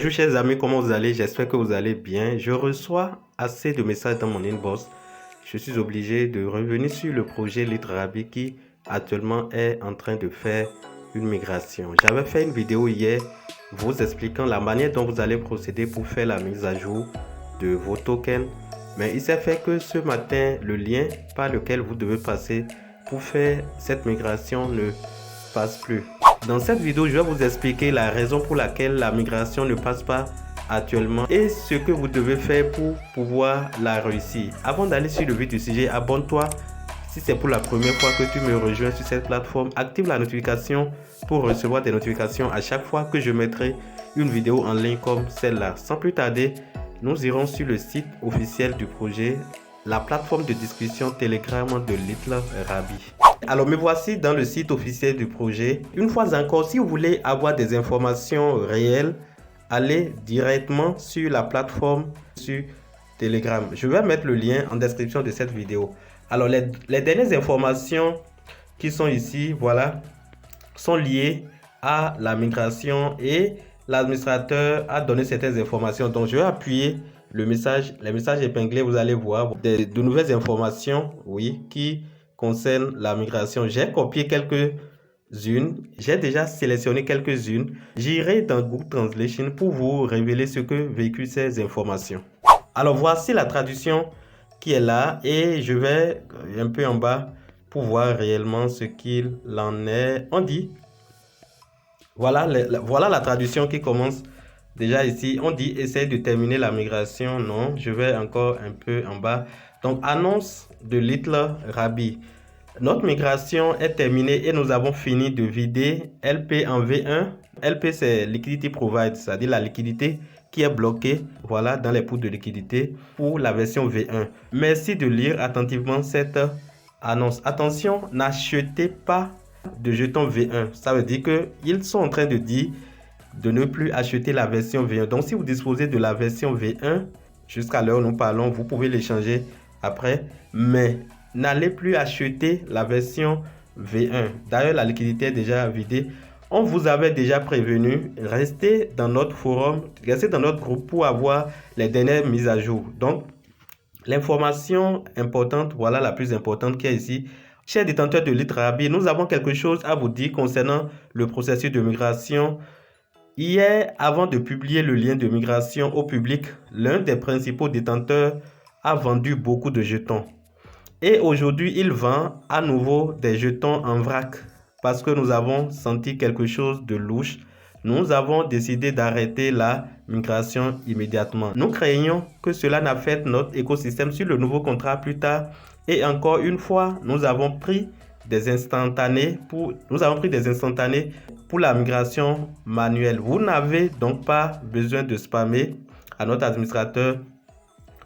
Bonjour chers amis, comment vous allez? J'espère que vous allez bien. Je reçois assez de messages dans mon inbox. Je suis obligé de revenir sur le projet LittleRabbit qui actuellement est en train de faire une migration. J'avais fait une vidéo hier vous expliquant la manière dont vous allez procéder pour faire la mise à jour de vos tokens. Mais il s'est fait que ce matin, le lien par lequel vous devez passer pour faire cette migration ne passe plus. Dans cette vidéo, je vais vous expliquer la raison pour laquelle la migration ne passe pas actuellement et ce que vous devez faire pour pouvoir la réussir. Avant d'aller sur le vif du sujet, abonne-toi si c'est pour la première fois que tu me rejoins sur cette plateforme. Active la notification pour recevoir des notifications à chaque fois que je mettrai une vidéo en ligne comme celle-là. Sans plus tarder, nous irons sur le site officiel du projet, la plateforme de discussion Telegram de LittleRabbit. Alors me voici dans le site officiel du projet. Une fois encore, si vous voulez avoir des informations réelles, allez directement sur la plateforme sur Telegram. Je vais mettre le lien en description de cette vidéo. Alors les dernières informations qui sont ici, voilà, sont liées à la migration et l'administrateur a donné certaines informations. Donc je vais appuyer les messages épinglés. Vous allez voir de nouvelles informations, oui, qui concernent la migration. J'ai copié quelques-unes. J'ai déjà sélectionné quelques-unes. J'irai dans Google Translation pour vous révéler ce que véhiculent ces informations. Alors voici la traduction qui est là et je vais un peu en bas pour voir réellement ce qu'il en est. On dit, voilà la traduction qui commence déjà ici. On dit essaye de terminer la migration. Non, je vais encore un peu en bas. Donc annonce de LittleRabbit. Notre migration est terminée et nous avons fini de vider LP en V1. LP c'est Liquidity Provide, c'est-à-dire la liquidité qui est bloquée, voilà, dans les pools de liquidité pour la version V1. Merci de lire attentivement cette annonce. Attention, n'achetez pas de jetons V1. Ça veut dire qu'ils sont en train de dire de ne plus acheter la version V1. Donc si vous disposez de la version V1, jusqu'à l'heure où nous parlons, vous pouvez l'échanger après, mais n'allez plus acheter la version V1. D'ailleurs, la liquidité est déjà vidée. On vous avait déjà prévenu, restez dans notre forum, restez dans notre groupe pour avoir les dernières mises à jour. Donc, l'information importante, voilà la plus importante qui est ici. Chers détenteurs de LittleRabbit, nous avons quelque chose à vous dire concernant le processus de migration. Hier, avant de publier le lien de migration au public, l'un des principaux détenteurs a vendu beaucoup de jetons. Et aujourd'hui, il vend à nouveau des jetons en vrac parce que nous avons senti quelque chose de louche. Nous avons décidé d'arrêter la migration immédiatement. Nous craignons que cela n'affecte notre écosystème sur le nouveau contrat plus tard. Et encore une fois, nous avons pris des instantanés pour la migration manuelle. Vous n'avez donc pas besoin de spammer à notre administrateur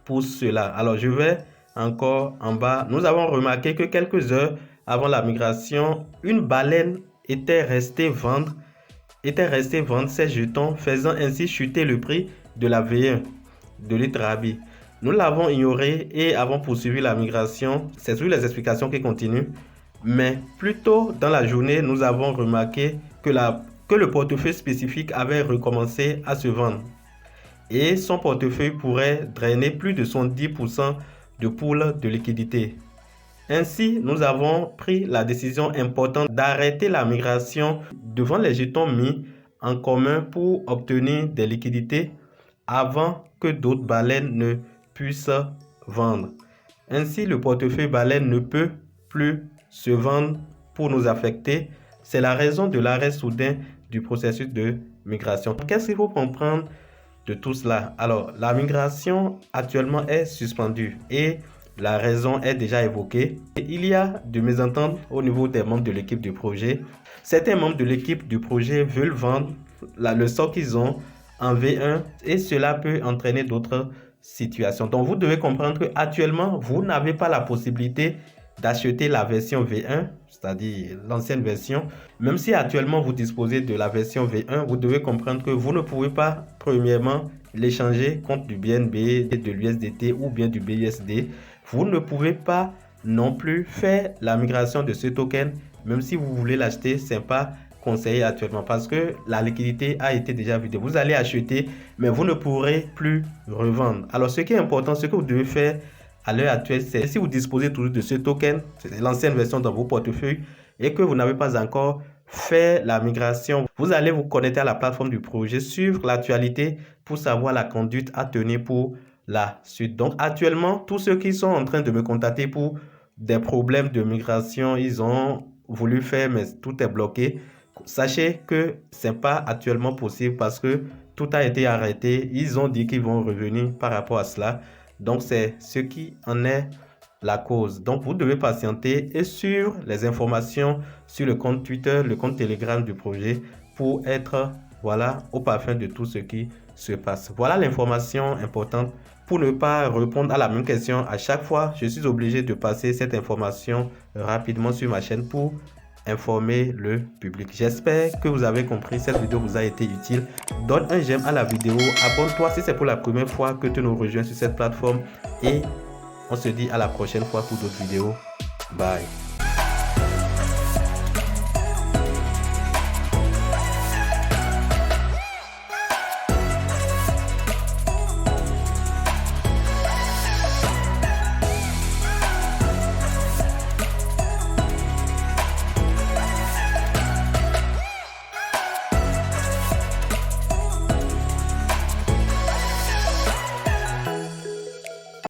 pour cela. Alors je vais encore en bas. Nous avons remarqué que quelques heures avant la migration, une baleine était restée vendre ses jetons, faisant ainsi chuter le prix de la V1 de LittleRabbit. Nous l'avons ignoré et avons poursuivi la migration. C'est sur les explications qui continuent. Mais plus tôt dans la journée, nous avons remarqué que le portefeuille spécifique avait recommencé à se vendre. Et son portefeuille pourrait drainer plus de 70% de pool de liquidité. Ainsi, nous avons pris la décision importante d'arrêter la migration devant les jetons mis en commun pour obtenir des liquidités avant que d'autres baleines ne puissent vendre. Ainsi, le portefeuille baleine ne peut plus se vendre pour nous affecter. C'est la raison de l'arrêt soudain du processus de migration. Qu'est-ce qu'il faut comprendre de tout cela? Alors, la migration actuellement est suspendue et la raison est déjà évoquée. Il y a de mésententes au niveau des membres de l'équipe du projet. Certains membres de l'équipe du projet veulent vendre le stock qu'ils ont en V1 et cela peut entraîner d'autres situations. Donc, vous devez comprendre qu'actuellement, vous n'avez pas la possibilité d'acheter la version V1, c'est-à-dire l'ancienne version. Même si actuellement vous disposez de la version V1, vous devez comprendre que vous ne pouvez pas, premièrement, l'échanger contre du BNB, de l'USDT ou bien du BUSD. Vous ne pouvez pas non plus faire la migration de ce token, même si vous voulez l'acheter, ce n'est pas conseiller actuellement parce que la liquidité a été déjà vidée. Vous allez acheter, mais vous ne pourrez plus revendre. Alors, ce qui est important, ce que vous devez faire à l'heure actuelle, c'est si vous disposez toujours de ce token, c'est l'ancienne version dans vos portefeuilles, et que vous n'avez pas encore fait la migration, vous allez vous connecter à la plateforme du projet, suivre l'actualité pour savoir la conduite à tenir pour la suite. Donc, actuellement, tous ceux qui sont en train de me contacter pour des problèmes de migration, ils ont voulu faire, mais tout est bloqué. Sachez que c'est pas actuellement possible parce que tout a été arrêté. Ils ont dit qu'ils vont revenir par rapport à cela. Donc, c'est ce qui en est la cause. Donc, vous devez patienter et suivre les informations sur le compte Twitter, le compte Telegram du projet pour être, voilà, au parfum de tout ce qui se passe. Voilà l'information importante. Pour ne pas répondre à la même question à chaque fois, je suis obligé de passer cette information rapidement sur ma chaîne pour informer le public. J'espère que vous avez compris, cette vidéo vous a été utile. Donne un j'aime à la vidéo, abonne-toi si c'est pour la première fois que tu nous rejoins sur cette plateforme et on se dit à la prochaine fois pour d'autres vidéos. Bye.